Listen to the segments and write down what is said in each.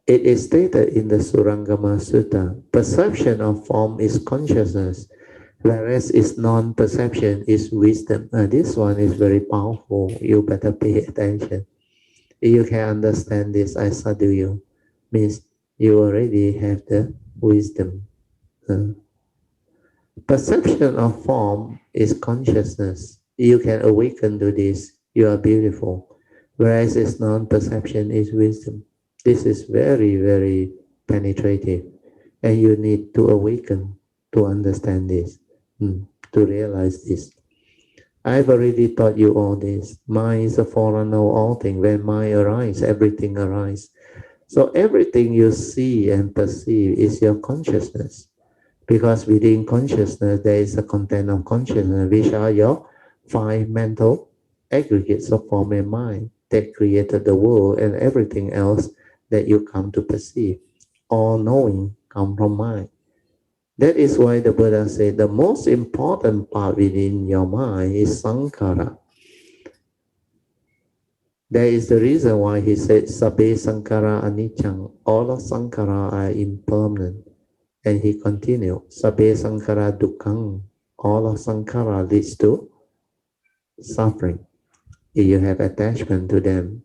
It is stated in the Surangama Sutta, perception of form is consciousness, whereas its non-perception is wisdom. This one is very powerful. You better pay attention. If you can understand this, I sadhu you, means you already have the wisdom. Uh, Perception of form is consciousness. You can awaken to this. You are beautiful. Whereas its non-perception is wisdom. This is very, very penetrative. And you need to awaken to understand this, to realize this. I've already taught you all this. Mind is a forerunner of all things. When mind arises, everything arises. So everything you see and perceive is your consciousness. Because within consciousness, there is a content of consciousness, which are your five mental aggregates of form and mind that created the world and everything else that you come to perceive. All knowing come from mind. That is why the Buddha said the most important part within your mind is sankhara. That is the reason why he said sabbe sankhara anicca. All of sankhara are impermanent. And he continued, sabbe sankhara dukkhang. All of sankhara leads to suffering. If you have attachment to them,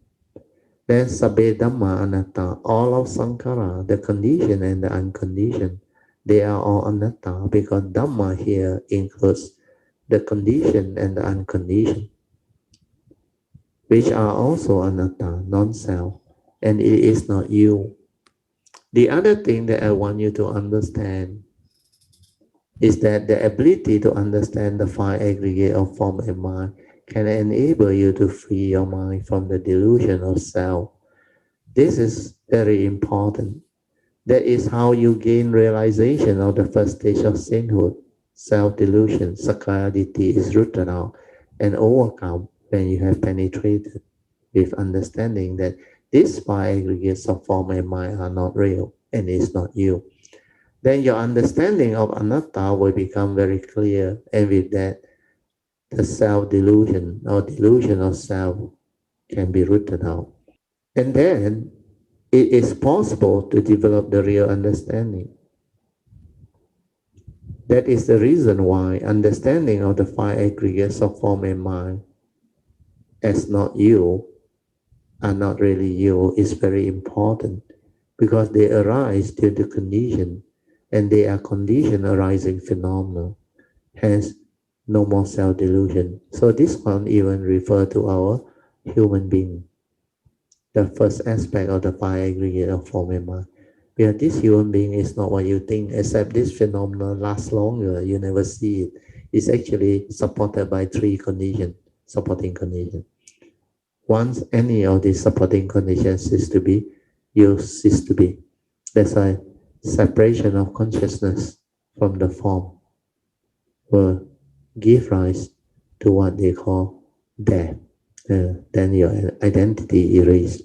then sabbe dhamma anatta. All of sankhara, the conditioned and the unconditioned, they are all anatta, because dhamma here includes the conditioned and the unconditioned, which are also anatta, non-self, and it is not you. The other thing that I want you to understand is that the ability to understand the five aggregate of form and mind can enable you to free your mind from the delusion of self. This is very important. That is how you gain realization of the first stage of sainthood. Self-delusion, sakkayaditthi is rooted out and overcome when you have penetrated with understanding that these five aggregates of form and mind are not real and is not you. Then your understanding of anatta will become very clear, and with that, the self-delusion or delusion of self can be rooted out. And then it is possible to develop the real understanding. That is the reason why understanding of the five aggregates of form and mind as not you, are not really you, is very important, because they arise due to condition, and they are condition arising phenomena. Hence, no more self-delusion. So this one even refer to our human being, the first aspect of the five aggregate of form and mind. Because this human being is not what you think, except this phenomenon lasts longer, you never see it. It's actually supported by three conditions, supporting conditions. Once any of these supporting conditions cease to be, you cease to be. That's why separation of consciousness from the form will give rise to what they call death. Then your identity erased.